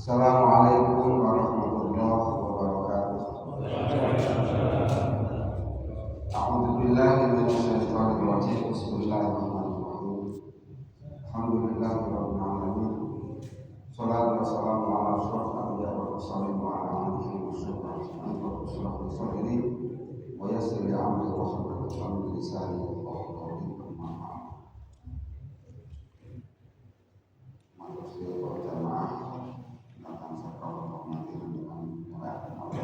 Assalamualaikum warahmatullahi wabarakatuh. A'udzubillahi minasyaitonir rajim. Bismillahirrahmanirrahim. Alhamdulillahirabbil alamin. Shalatu wassalamu ala asyrofil anbiya'i wal mursalin wa ala alihi wa sahbihi wa yassir li amri wa hlul 'uqdatam min lisani yafqahu qawli. Manusia berjamaah datang sekali menghormati dengan merayakan Allah.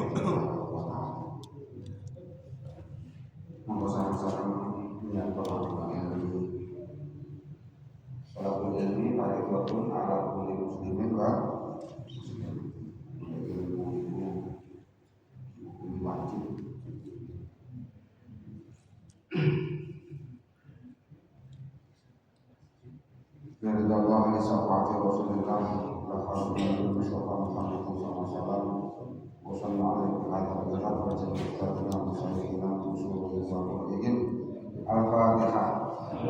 Monggo sareng-sareng menyapa ilmu. Salahul ilmi fardhun 'ala kulli muslimin wa muslimin. Ilmu wajib. Dari Allah ini syafaat Rasulullah Al-Fatihah Mustafa Muhammad SAW Wassalamualaikum warahmatullahi wabarakatuh. Al-Fatihah.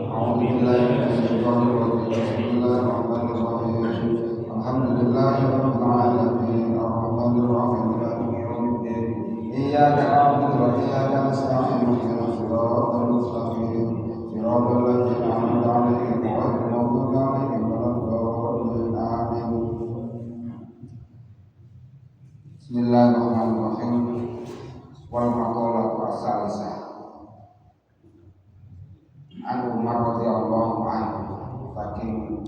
A'udzubillahi minasyaitonir rajim. Bismillahirrahmanirrahim. Alhamdulillahirabbil alamin. Arrahmanir rahim. Maliki yaumiddin. Iyyaka na'budu wa iyyaka nasta'in. Ihdinas siratal mustaqim. Siratal ladzina an'amta 'alaihim ghairil maghdubi 'alaihim waladdallin. Amin. Bismillahirrahmanirrahim. Wal maqalatu as-salisah. An Umar radhiyallahu anhu, saking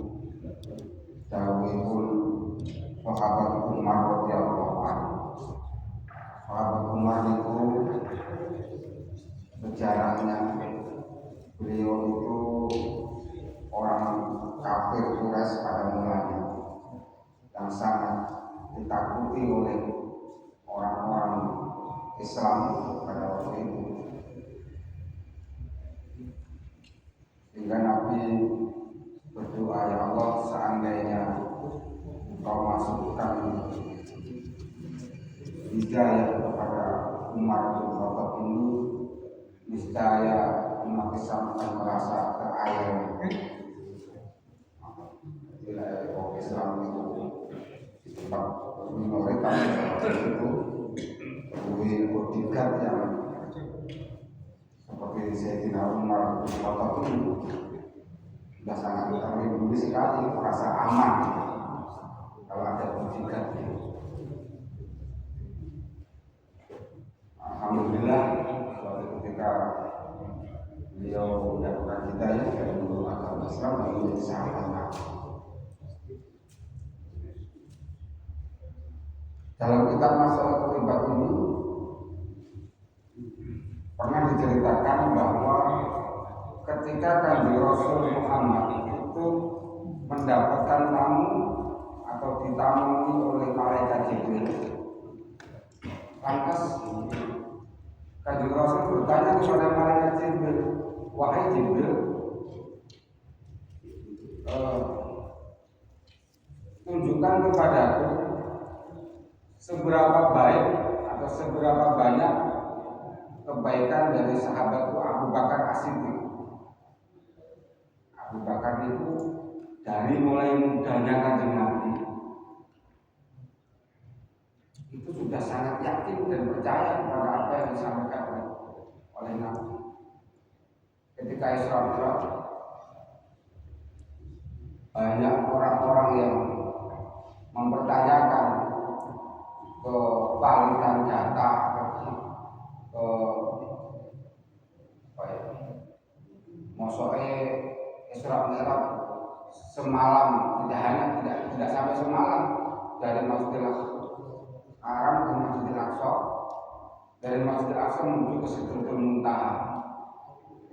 dawuhipun sahabat Umar radhiyallahu anhu. Sahabat Umar itu sejarahnya beliau itu orang kafir Quraisy pada mulanya yang sangat ditakuti oleh orang-orang Islam pada waktu itu, sehingga Nabi berdoa, ya Allah, seandainya Engkau masukkan hidayah kepada Umar bin Khattab ini, niscaya umat Islam akan merasa terayomi. Bila Islam itu di tempat minoritas itu lebih bodyguard yang seperti Sayyidina Umar bin Khattab itu sudah sangat terlindungi sekali, merasa aman kalau ada bodyguard. Alhamdulillah, suatu ketika beliau mendapatkan hidayah dari guru agama Islam dan menjadi sahabat Nabi. Dalam kitab Masalah Quraibat ini pernah diceritakan bahwa ketika Kanjeng Rasul Muhammad itu mendapatkan tamu atau ditamui oleh malaikat Jibril, lantas Kanjeng Rasul bertanya kepada malaikat Jibril, wahai Jibril, tunjukkan kepadaku seberapa baik atau seberapa banyak kebaikan dari sahabatku Abu Bakar As-Siddiq. Abu Bakar itu dari mulai mudanya Kanjeng Nabi itu sudah sangat yakin dan percaya kepada apa yang disampaikan oleh Nabi. Ketika Isra Mi'raj, banyak orang-orang yang mempertanyakan kevalidan data mosoknya Isra Mi'raj semalam, tidak sampai semalam, dari Masjidil Haram ke Masjidil Aqsa, dari Masjidil Aqsa menuju ke Sidratul Muntaha.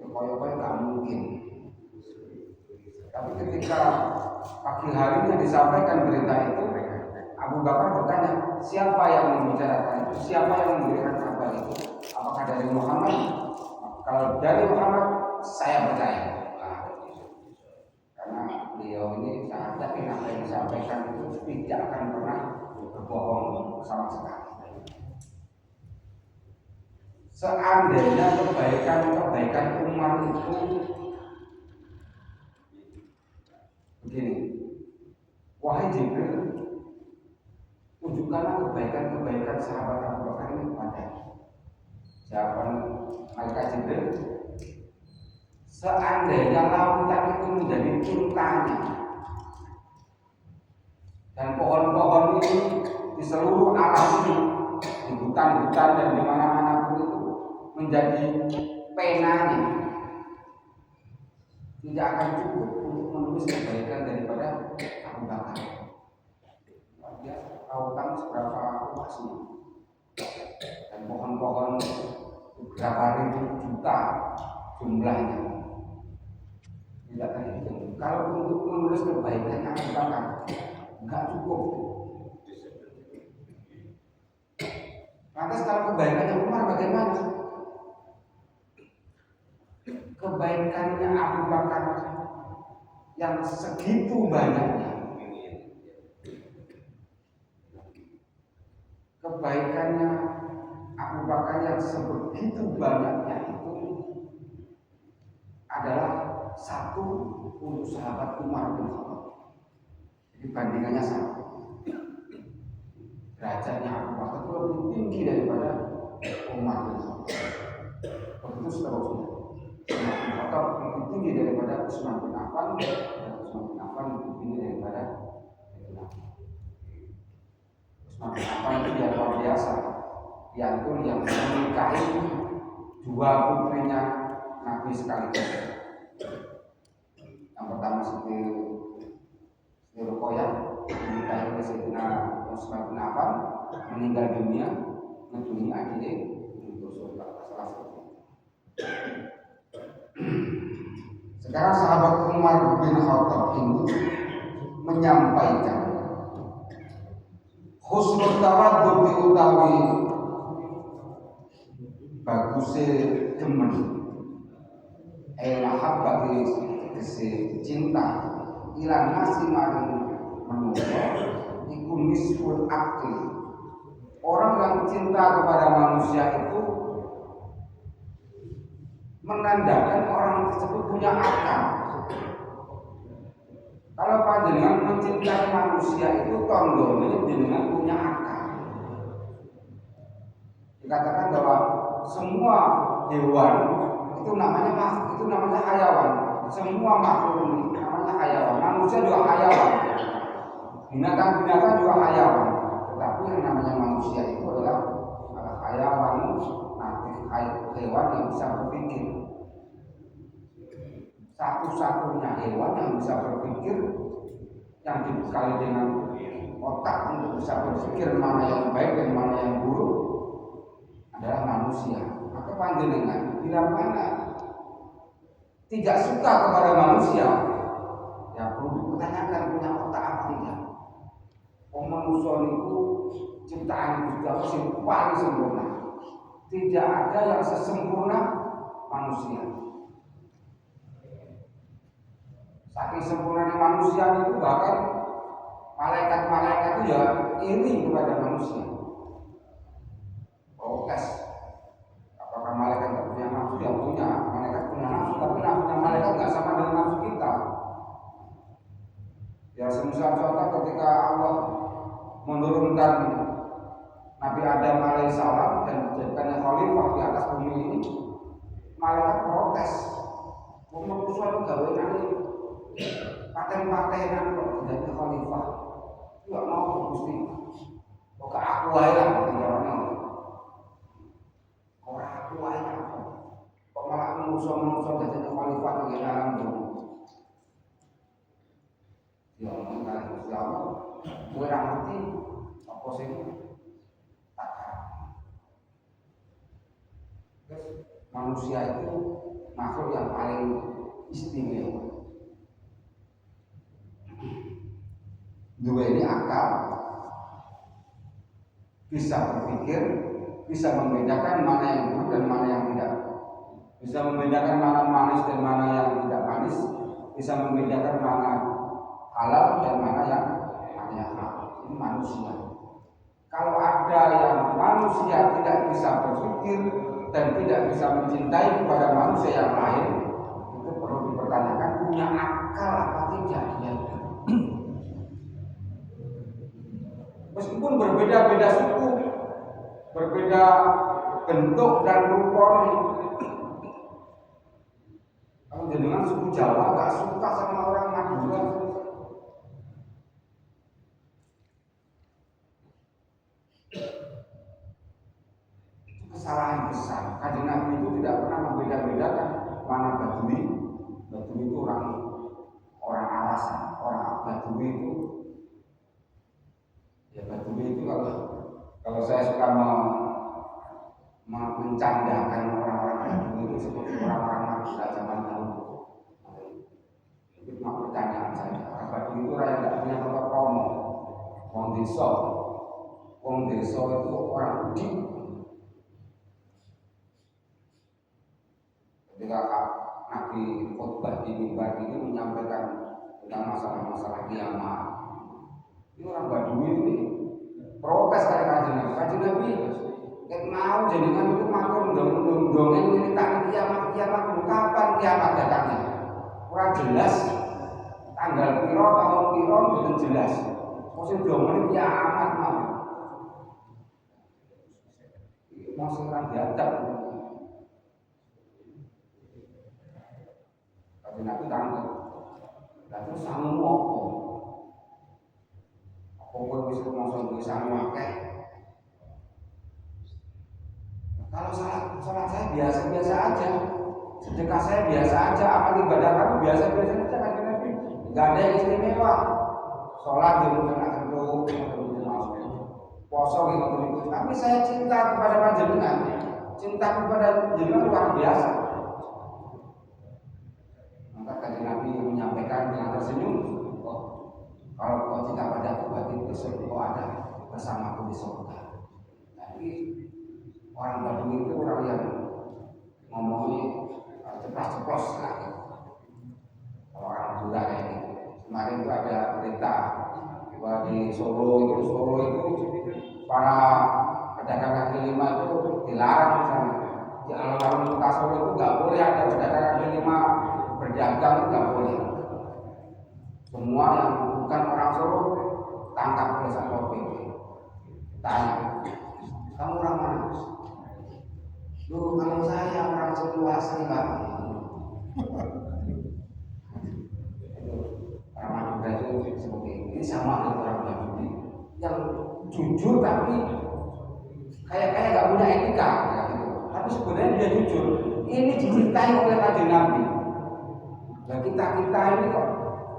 Koyo-koyo nggak mungkin. Tapi ketika pagi harinya disampaikan berita itu, Abu Bakar bertanya, siapa yang membicarakan itu? Siapa yang memberikan kabar itu? Apakah dari Muhammad? Kalau dari Muhammad, saya percaya. Karena beliau ini sangat yakin apa yang disampaikan itu tidak akan pernah berbohong sama sekali. Seandainya kebaikan Umar itu begini, wahai Jibril, tunjukkanlah kebaikan-kebaikan sahabat Abu Bakar ini kepada. Jawaban malaikat Jibril, seandainya lautan itu menjadi tintanya dan pohon-pohon ini di seluruh alam ini, di hutan-hutan dan di mana-mana pun itu menjadi penanya, tidak akan cukup untuk menulis kebaikan daripada Abu Bakar. Dia lautan seberapa luasnya dan pohon-pohon berapa ribu juta jumlahnya, tidak terhitung. Kalau untuk menulis kebaikannya Abu Bakar nggak cukup. Lantas kalau kebaikannya Umar bagaimana? Kebaikannya Abu Bakar yang segitu banyaknya, kebaikannya Abu Bakar yang sebegitu banyaknya itu adalah satu untuk sahabat Umar bin Khattab. Jadi bandingannya sama. Derajatnya Abu Bakar itu lebih tinggi daripada Umar bin Khattab. Begitu seterusnya. Umar bin Khattab lebih tinggi daripada Utsman bin Affan, dan Utsman bin Affan lebih tinggi daripada Utsman bin Affan itu yang luar biasa. Yaitu yang menikahi dua putrinya Nabi sekaligus. Yang pertama Siti Ruqayyah menikahi oleh Sayyidina Utsman bin Affan, meninggal dunia, ngeduni adiknya untuk surga. Salah satu. Sekarang sahabat Umar bin Khattab ini menyampaikan husnul tawaddu bi utawi bagusnya demen mahabbah kese cinta ilang nasi maring manusia iku nisful akli. Orang yang cinta kepada manusia itu menandakan orang tersebut punya akal. Kalau panjenengan mencintai manusia itu tandanya jenengan punya akal. Dikatakan bahwa semua hewan itu namanya hayawan. Semua makhluk ini namanya hayawan. Manusia juga hayawan. Binatang-binatang juga hayawan. Tetapi yang namanya manusia itu adalah hayawan natif, hewan yang bisa berpikir. Satu-satunya hewan yang bisa berpikir, yang dibekali dengan otak untuk bisa berpikir mana yang baik dan mana yang buruk adalah manusia. Maka panjenengan bila mana tidak suka kepada manusia, ya perlu dipertanyakan punya otak apa tidak. Manusia itu ciptaan Gusti Allah yang paling sempurna. Tidak ada yang sesempurna manusia. Saking sempurnanya manusia itu bahkan malaikat-malaikat itu ya iri kepada manusia. Protes. Apakah malaikat tidak punya nafsu? Ya punya. Malaikat punya nafsu, tapi nafsunya malaikat nggak sama dengan nafsu kita. Ya semisal contoh ketika Allah menurunkan Nabi Adam alaihissalam dan menjadikannya khalifah di atas bumi ini, malaikat protes. Manusia itu gawean paten-patenan kok jadi khalifah. Enggak mau Gusti. Kok aku wae lah orangnya. Ora aku wae apa. Kok malah manusia jadi khalifah di alam bumi. Ya mengkali Gusti Allah, kowe ra ngerti apa sing tak. Terus manusia itu makhluk yang paling istimewa. Dua ini akal, bisa berpikir, bisa membedakan mana yang buruk dan mana yang tidak, bisa membedakan mana manis dan mana yang tidak manis, bisa membedakan mana halal dan mana yang haram. Ini manusia. Kalau ada yang manusia tidak bisa berpikir dan tidak bisa mencintai kepada manusia yang lain, itu perlu dipertanyakan punya akal apa tidak dia. Meskipun berbeda-beda suku, berbeda bentuk dan rupa. Kalau jenengan suku Jawa gak suka sama orang Madura, itu kesalahan besar. Kanjeng Nabi itu tidak pernah membeda-bedakan mana Badui. Badui itu orang alasan, orang Badui itu. Ya Badui itu kalau saya suka mencandakan orang-orang Badui itu seperti orang-orang Madura zaman dahulu. Itu cuma pertanyaan saya. Orang Badui itu orang yang tidak punya tempat promo. Wong desa itu orang budi. Ketika Nabi khutbah di mimbar ini menyampaikan tentang masalah-masalah kiamat, ini orang Badui ini protes kali Kanjeng Nabi. Mau jenengan itu matur dongeng ini tak kiamat kapan kiamat datangnya? Ora jelas tanggal piro tahun piro mboten jelas. Mesti dongeng kiamat mau. Mesti ora diadab. Kanjeng Nabi tanggal. Lah terus sangu opo? Apa kowe wis rumangsa duwe sangu akeh? Kalau sholat saya biasa-biasa aja, sedekah saya biasa aja, amal ibadah kamu biasa-biasa aja kan Nabi. Gak ada yang istimewa. Sholat di rumah tentu, puasa gitu. Tapi saya cinta kepada panjenengan, cinta kepada jenengan luar biasa. Maka Kanjeng Nabi menyampaikan dengan tersenyum, kalau kau cinta padaku berarti besok kau ada bersamaku di surga. Tapi orang Badui itu orang yang ngomongnya ceplos-ceplos lagi. Kalau orang Madura kayak gitu. Kemarin itu ada berita bahwa di Solo itu para pedagang kaki lima itu dilarang misalnya. Di alun-alun kota Solo itu nggak boleh ada pedagang kaki lima berdagang, nggak boleh. Semua yang bukan orang Solo tangkap oleh Satpol PP. Tanya, kamu orang mana? Loh, kalau saya orang situasi Pak. Orang Madura itu seperti ini sama dengan orang Badui yang jujur tapi kayak gak punya etika gitu. Tapi sebenarnya dia jujur. Ini dicintai oleh Kanjeng Nabi. Nah kita ini kok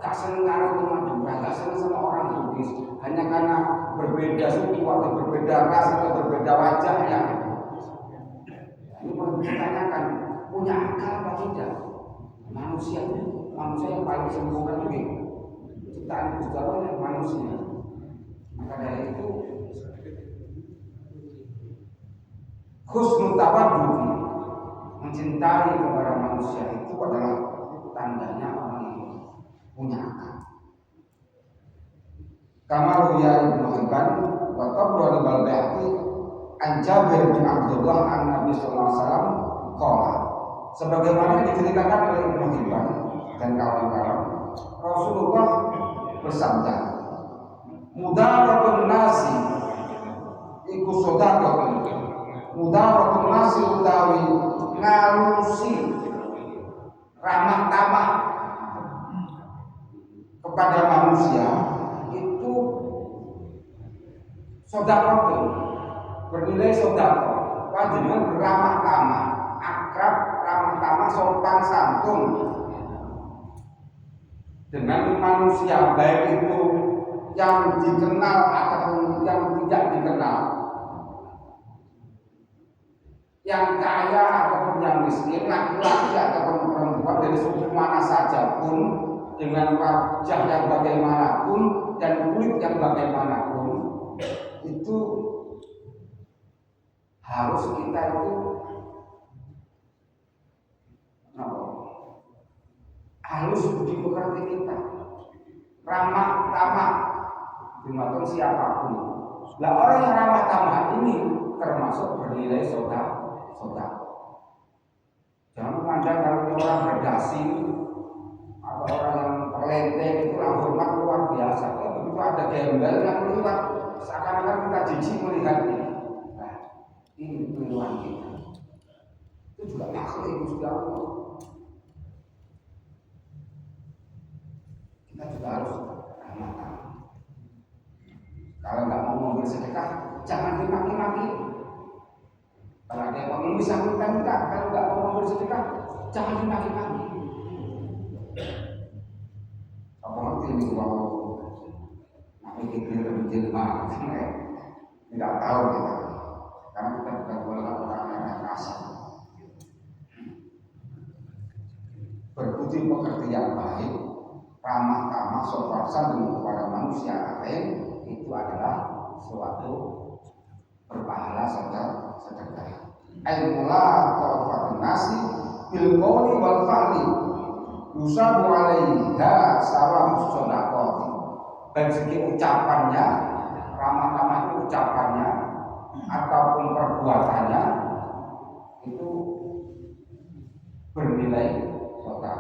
gak seneng karo Madura, gak seneng sama orang Bugis hanya karena berbeda suku atau berbeda ras atau berbeda wajahnya. Ini perlu ditanyakan, punya akal apa tidak? Manusia yang paling sempurna itu ciptaan Gusti Allah yang manusia. Maka dari itu husnul tawaddu, mencintai kepada manusia itu adalah tandanya orang yang punya akal. Kama ruya Ibnu Hibban wa Tabrani wal Baihaqi an Jabir bin Abdullah an Nabi sallallahu alaihi wasallam qala, sebagaimana diceritakan oleh Ibnu Hibban dan kawan-kawan, Rasulullah bersabda, mudaratun nasi iku sedekah, mudaratun nasi utawi ngalusi ramah tamah kepada manusia itu sedekah, bernilai sedekah. Panjenengan beramah tamah, akrab, ramah tamah, sopan santun dengan manusia, baik itu yang dikenal ataupun yang tidak dikenal, yang kaya ataupun yang miskin, laki-laki ataupun perempuan dari suku mana saja pun, dengan wajah yang bagaimanapun dan kulit yang bagaimanapun, itu harus kita itu halus budi pekerti kita, ramah tamah dimaksud siapapun. Lah orang yang ramah tamah ini termasuk bernilai sedekah. Jangan memandang kalau orang berdasi atau orang yang terlenteng itu hormat luar biasa. Kalau begitu ada gembel yang lewat, seakan-akan kita jijik melihatnya. Nah, ini keliruan kita. Itu juga makhluk Gusti Allah. Kita juga harus ramah-ramah. Kalau nggak mau memberi sedekah, jangan dimaki-maki. Kalau ada yang bisa minta, kalau nggak mau memberi sedekah, jangan dimaki-maki. Apa ngerti ini kalau nanti kita lebih jelma, tidak tahu kita, karena kita bukan orang yang kasar. Berbudi pekerti yang baik, ramah tamah, sopan santun kepada manusia lain, itu adalah suatu berpahala sedekah. Aimula taufatun nasi bil qawli wal fa'li yusabu alaiha sawamus shadaqati. Baik segi ucapannya, ramah tamah itu ucapannya ataupun perbuatannya itu bernilai sedekah.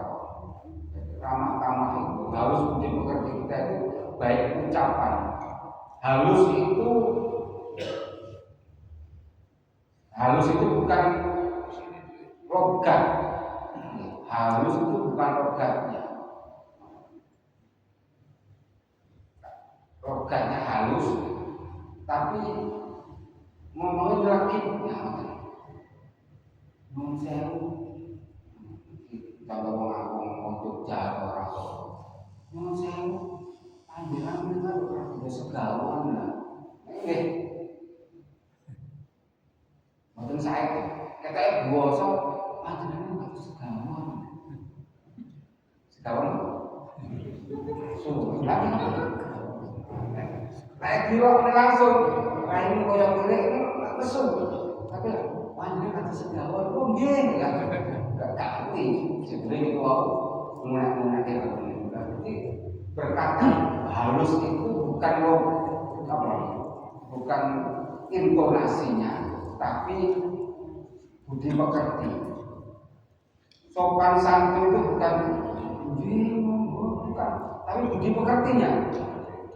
Ramah tamah itu halus budi pekerti kita itu baik ucapan. Halus itu bukan logat. Halus itu bukan logatnya. Logatnya halus, tapi ngomongin rakibnya. Mengseru, kalau ngomong untuk jago rasul. Mengseru, panjangan kita udah segawan lah. Mungkin saya katanya buasa, panjangan nggak segawan. Segawan, suruh lagi. Kayak kira langsung, kayak ini koyak kulit ini mesum. Tapi panjangan nggak segawan, mungkin nggak ngerti. Sebenarnya itu mengenai berarti berkata halus itu bukan bukan intonasinya, tapi budi pekerti. Sopan santun itu bukan tapi budi pekertinya.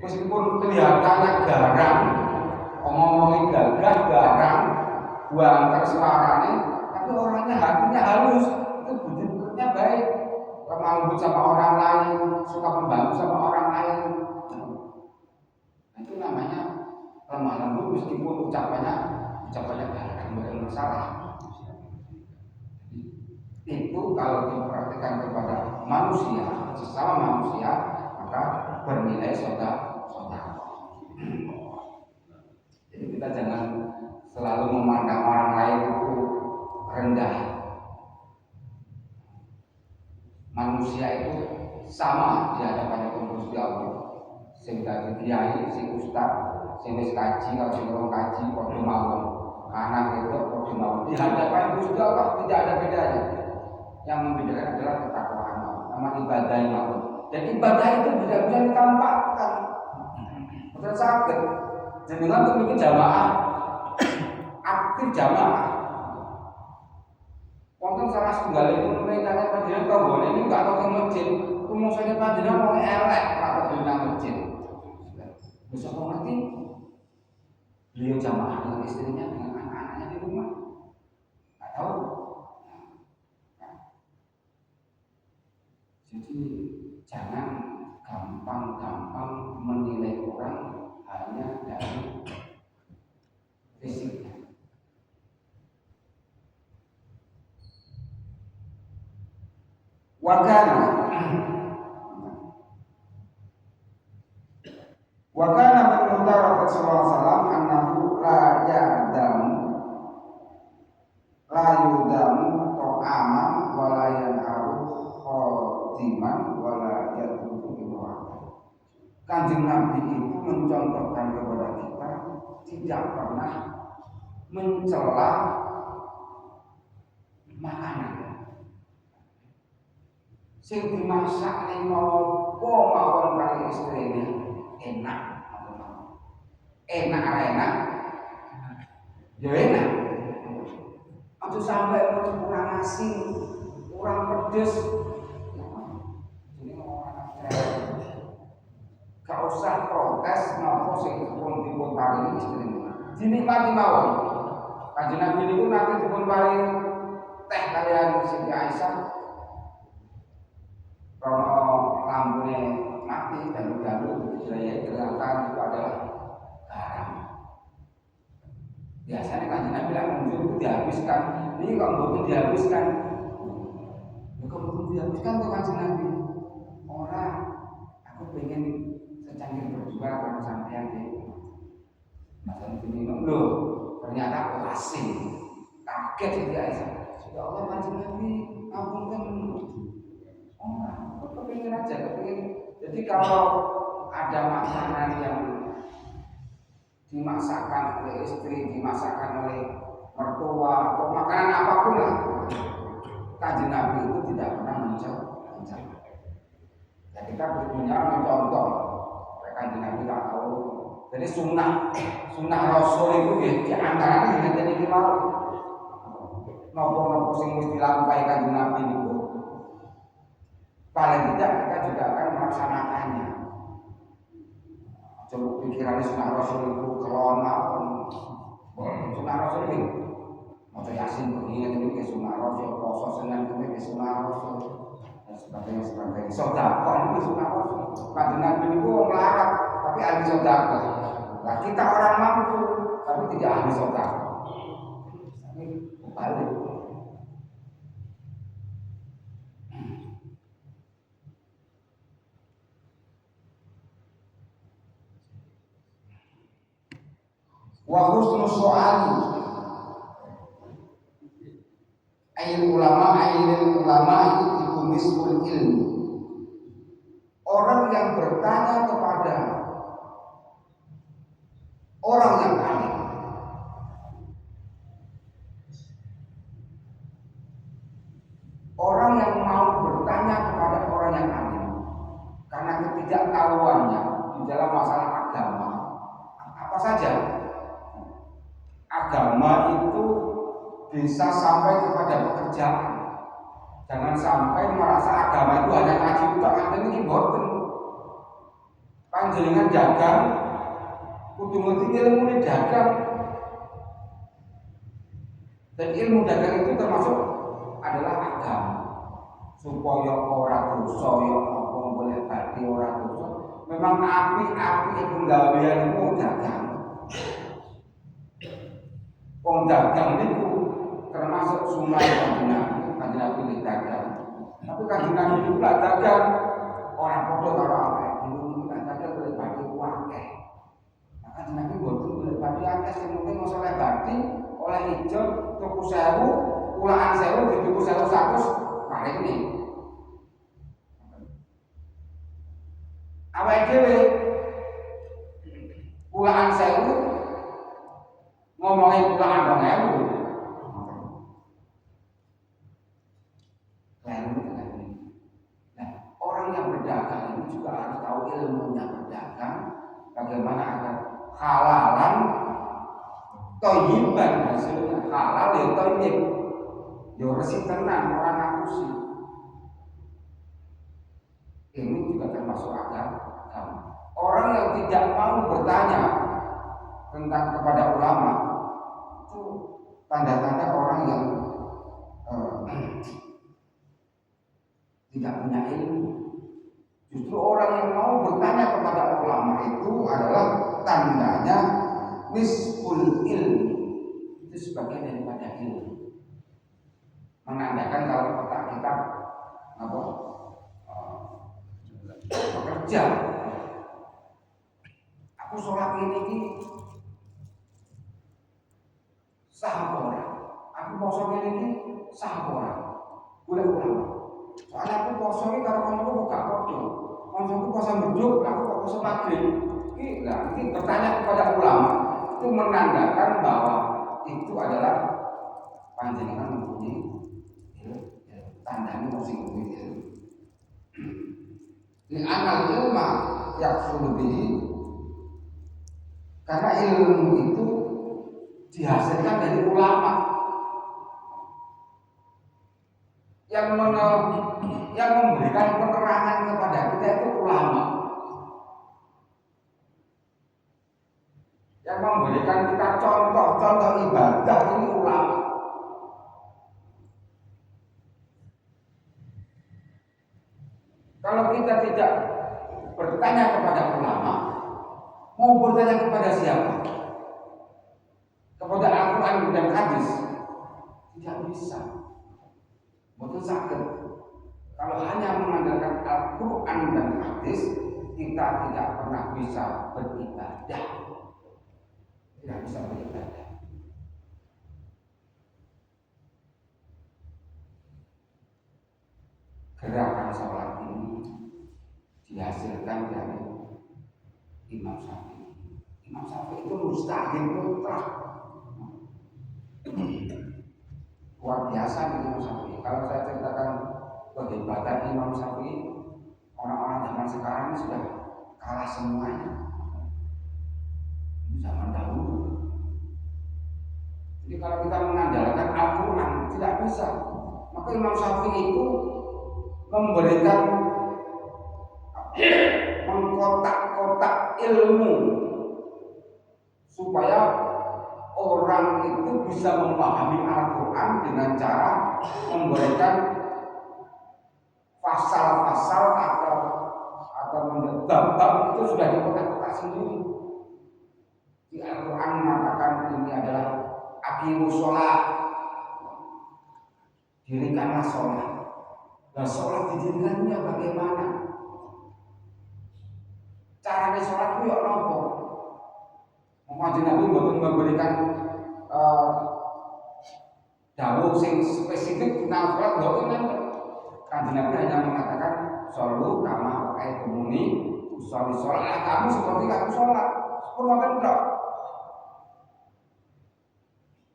Meskipun kelihatannya garang, ngomongin gagah garang, buang suaranya, tapi orangnya hatinya halus. Itu budi pekertinya baik. Lemah lembut sama orang lain, suka membantu sama orang lain. Nah, itu namanya lemah lembut meskipun ucapannya garang, bukan masalah. Itu kalau diperhatikan kepada manusia, sesama manusia, maka bernilai sedekah. Jadi kita jangan selalu memandang orang lain itu rendah. Manusia itu sama di hadapan Gusti Allah. Sing dadi kiai, sing ustaz, sing wis kaji, kalau sing ora kaji padha mawon. Anak itu padha mawon. Di hadapan Gusti Allah tidak ada bedanya. Yang membedakan adalah ketakwaan, sama ibadah mawon. Dan ibadah itu tidak bisa ditampakkan. Betul sakit. Jenengan pemimpin jamaah, aktif jamaah. Wonten salah setunggal itu mereka panjenengan kau ini enggak tahu ke masjid. Rumusane panjenengan wong elek ora peduli nang masjid. Bisa kok ngerti? Beliau jamaah dengan istrinya, dengan anak-anaknya di rumah. Enggak tahu. Jadi jangan gampang-gampang menilai orang hanya dari fisiknya. Wakana min mutarakat sallallahu alaihi wasallam annahu la yudamu ta'aman wa la yanharu khadiman wa la yadruku imra'atan. Kanjeng Nabi itu mencontohkan kepada kita tidak pernah mencela makanan. Sing dimasak ning nopo mawon kali istrine enak. Enak. Ya enak. Aja sampai kurang asin, kurang pedes. Ini orang gak usah protes paring istri dinikmati mawon. Kanjeng Nabi niku nate dipun paring teh kalian Siti Aisyah rono lambune mati dan dalu dijayai ternyata itu adalah garam. Biasanya Kanjeng Nabi lah muncul itu dihabiskan, ini kok mboten dihabiskan. Kok mboten dihabiskan tuh Kanjeng Nabi. Orang aku pengen secangkir berdua kalau sampean deh. Macam minum loh, ternyata asin. Kaget Siti Aisyah. Ya Allah Kanjeng Nabi, ngapunten. Aku kepingin aja, kepingin. Jadi kalau ada makanan yang dimasakkan oleh istri, dimasakkan oleh mertua, atau makanan apapun lah, Kanjeng Nabi itu tidak pernah mencoba. Ya kita punya mencontoh, Kanjeng Nabi tak tahu. Jadi sunnah Rasul itu di antara ini jadi mau nopo sing wis dilampahi Kanjeng Nabi itu. Paling tidak kita juga akan melaksanakannya. Coba pikirannya sunnah Rasul itu kelona sunnah Rasul ini mau Yasin begini ini ke sunnah Rasul, poso Senin ini ke sunnah Rasul dan sebagainya. Sedekah itu sunnah Rasul. Kanjeng Nabi itu melarat tapi ahli sedekah. Nah kita orang mampu tapi tidak ahli sedekah. Ini balik. Wa husnul su'ali ayyul ulama itu nisbul ilmi. Orang yang bertanya kepada orang yang alim, orang yang mau bertanya kepada orang yang alim karena ketidaktahuannya di dalam masalah agama apa saja. Agama itu bisa sampai kepada pekerjaan. Jangan sampai merasa agama itu hanya ngaji utak nanti ini boten. Panjenengan dagang, kudu ngerti ilmu dagang. Dan ilmu dagang itu termasuk adalah agama. Supaya orang dosa, apa boleh bati orang dosa. Memang api penggawean itu dagang. Wong dagang itu termasuk sunnah Kanjeng Nabi dagang. Tapi Kanjeng Nabi itu lah dagang orang podo karo awake dhewe dagang boleh bati akeh. Nah Kanjeng Nabi mboten boleh bati akeh sing penting mosok oleh bati, oleh ijo tuku 1000, ulaan 1000 dituku 1100 paringi. Awake dhewe ulaan 1000 ngomongin pulaan 2000. Nah, orang yang berdagang ini juga harus tahu ilmunya berdagang, bagaimana agar halalan thayyiban hasilnya halal ya thayyib. Yo resik tenan orang ngapusi. Ini juga termasuk agama. Orang yang tidak mau bertanya tentang kepada ulama itu tanda-tanda orang yang tidak punya ilmu. Justru orang yang mau bertanya kepada ulama itu adalah tandanya nisful ilmi. Itu sebagian daripada ilmu. Menandakan kalau kita bekerja. Aku sholat ini sah orang. Aku poso ini sah orang. Boleh ulama. Soalnya aku poso ini kalau kamu buka kodo, kamu poso berduk, aku kok poso maghrib. Ini bertanya kepada ulama itu menandakan bahwa itu adalah panjenengan mempunyai tandanya musik itu. Ini anak ilmu yang lebih karena ilmu itu dihasilkan dari ulama yang memberikan penerangan kepada kita itu ulama. Yang memberikan kita contoh-contoh ibadah ini ulama. Kalau kita tidak bertanya kepada ulama, mau bertanya kepada siapa? Kepada Al-Quran dan hadis? Tidak bisa. Betul sakit. Kalau hanya mengandalkan Al-Quran dan hadis, kita tidak pernah bisa beribadah. Tidak bisa beribadah. Gerakan sholat ini dihasilkan dari Imam Syafi'i. Imam Syafi'i itu mustahil mutlak. Luar biasa Imam Syafi'i. Kalau saya ceritakan kehebatan Imam Syafi'i, orang-orang zaman sekarang ini sudah kalah semuanya. Zaman dahulu. Jadi kalau kita mengandalkan Al-Quran tidak bisa. Maka Imam Syafi'i itu memberikan mengkotak-kotak ilmu supaya orang itu bisa memahami Al-Quran dengan cara memberikan pasal-pasal atau bab-bab itu sudah dikotak-kotak sendiri. Di Al-Quran mengatakan ini adalah aqimus sholat, dirikanlah sholat. Nah, sholat didirikannya bagaimana? Caranya sholat itu ya nopo. Kanjeng Nabi mboten memberikan dawuh sing spesifik tentang sholat mboten nanti. Kanjeng Nabi hanya mengatakan sholu kama ra'aitumuni usolli, sholat kamu seperti kamu sholat. Seperti itu.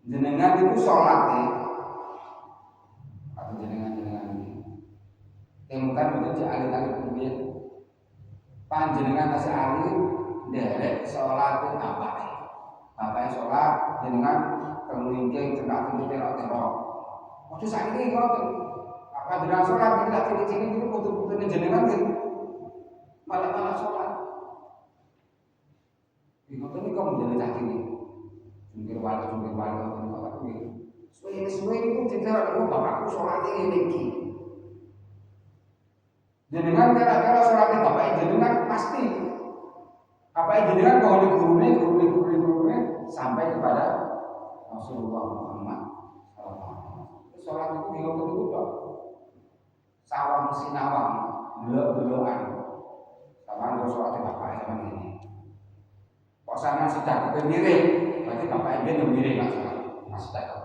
Jenengan itu sholat nih. Atau jenengan ini. Temukan betul di alih-alih kemudian panjenengan tasih alih derek sholat itu apa? Bapaknya sholat jenengan kemudian cendak terok. Waktu saat ini kau apa jenengan sholat kita ciri-ciri itu putus-putusnya jenengan gitu. Malah sholat. Itu ini kau menjadi cacing ini. Jungkir balik apa itu? Semua itu tidak ada bapakku sholat ini. Jenengan kira-kira sholatnya bapaknya jenengan pasti. Bapaknya jenengan kalau di gurunya sampai kepada Rasulullah Muhammad SAW. Sholat itu dilakukan itu dok. Sawang sinawang, belok-belokan. Sama ada sholatnya bapaknya sama ini. Kok sana sudah kepikirin, berarti bapaknya dia memilih masih tak.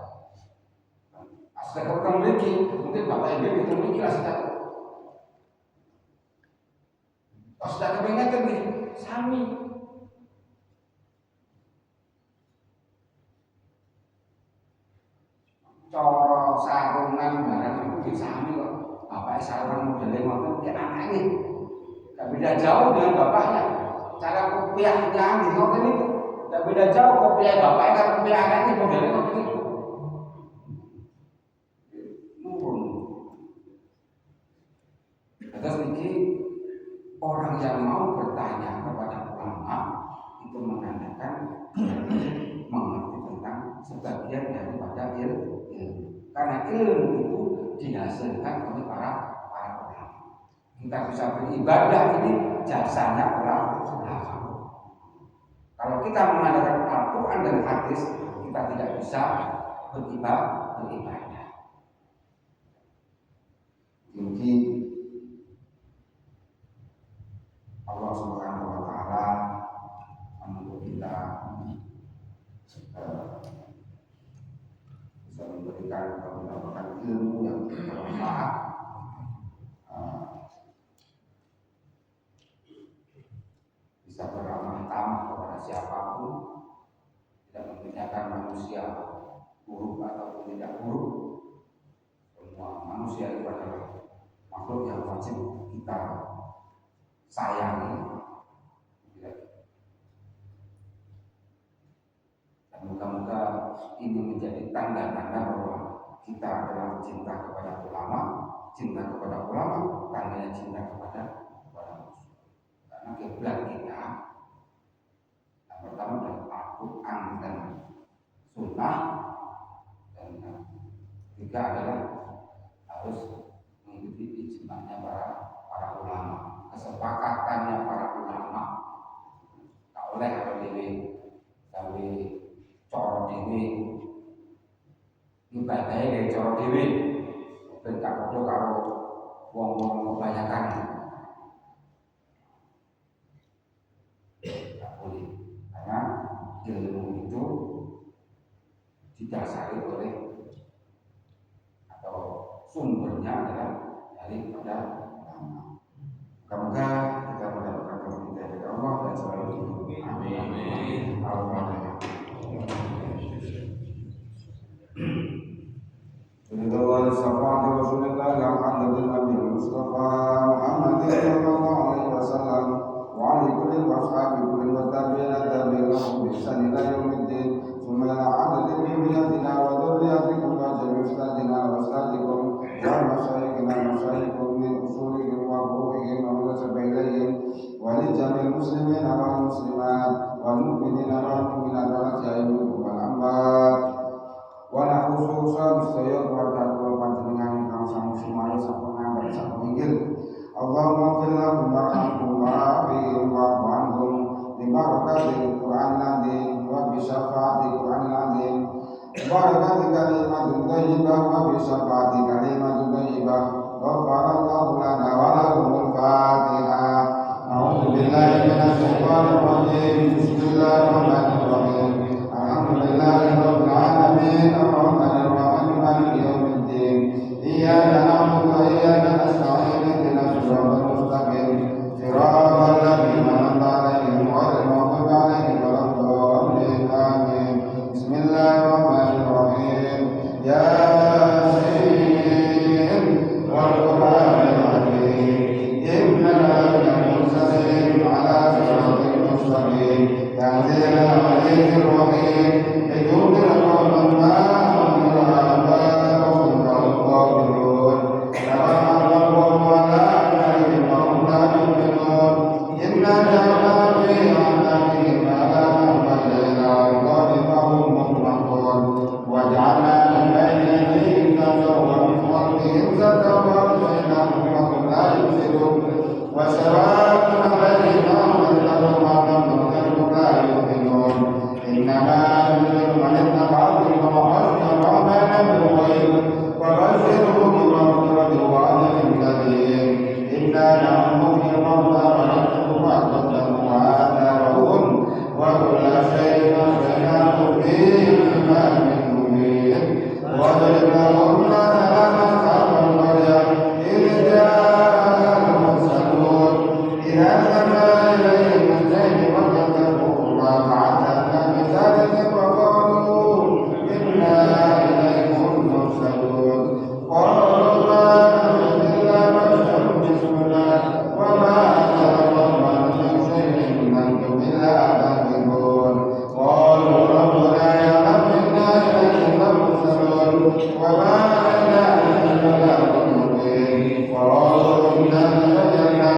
Asal kau memiliki, mungkin bapaknya dia memiliki asal. Pas sudah kepengen nih, sami. Coro sarungan barang itu bisa sami kok. Bapaknya sarungan modelnya ngotot dia anaknya. Gak beda jauh dengan bapaknya. Cara kopiahnya di ngotot itu gak beda jauh kopiah bapaknya kan kopiah anaknya modelnya ngotot itu. Nurun. Terus ini orang yang mau bertanya kepada ulama itu menandakan mengerti tentang sebagian daripada ilmu. Karena ilmu itu dihasilkan oleh para ulama. Kita bisa beribadah ini jasanya ulama. Kalau kita mengandalkan Al-Quran dan hadis, kita tidak bisa beribadah. Jadi Allah Subhanahu wa taala menuntut kita bisa memberikan atau mendapatkan ilmu yang bermanfaat, bisa beramah tamah kepada siapapun, tidak membedakan manusia buruk ataupun tidak buruk. Semua manusia itu adalah makhluk yang wajib kita sayangi. Dan moga-moga ini menjadi tanda-tanda bahwa kita adalah cinta kepada ulama, tandanya cinta kepada manusia. Karena kiblat kita yang pertama adalah sunnah, dan ketiga adalah harus mengikuti ijma'nya para ulama, kesepakatannya para ulama. Tak oleh kalau dewi sampai coro dewi ibadahnya dari coro dewi, ben tak podo karo wong-wong kebanyakan. Tak boleh, karena ilmu itu didasari oleh atau sumbernya adalah dari pada ulama. Semoga kita mendapatkan taufik dari Allah dan selalu dihidupi. Amin. Allahumma Ridwan syafaat Rasulullah alhamdulillah Mustafa Muhammad sallallahu alaihi wasallam wa ali kulli washabi kulli wattabi'ina tabi'ahum bi ihsan ila yaumiddin thumma ila adadin min riyatina wa dhurriyatikum wa jami' ustadina wa ustadikum wa masyayikhina min usulihim wa furu'ihim wa mutasabbilihim wa li jami'il muslimina wal muslimat wal mu'minina wal mu'minat wal syahidin wal amwat wala khususan sedaya keluarga kula panjenengan ingkang sami sumaya sampun ngandhap sampun inggil. Allahumma fil lahum warhamhum wa'afihim wa'fu anhum bi barakatil Qur'an al-azim wa bi syafaatil Qur'an al-azim barakatil kalimatul thayyibah wa bi syafaatil kalimatul thayyibah ghafarallahu lana wa lahumul Fatihah. A'udzu billahi minasy syaithanir rajim. Bismillahirrahmanirrahim. Alhamdulillahirabbil alamin arrahmanir rahim maliki yaumiddin iyyaka na'budu wa iyyaka nasta'in ihdinas siratal mustaqim siratal ladzina an'amta 'alaihim ghairil maghdubi 'alaihim waladdallin amin. Bismillahirrahmanirrahim. Yasin wal qur'anil hakim innaka lamursalun 'ala siratal mustaqim tanzilul 'azizir rahim.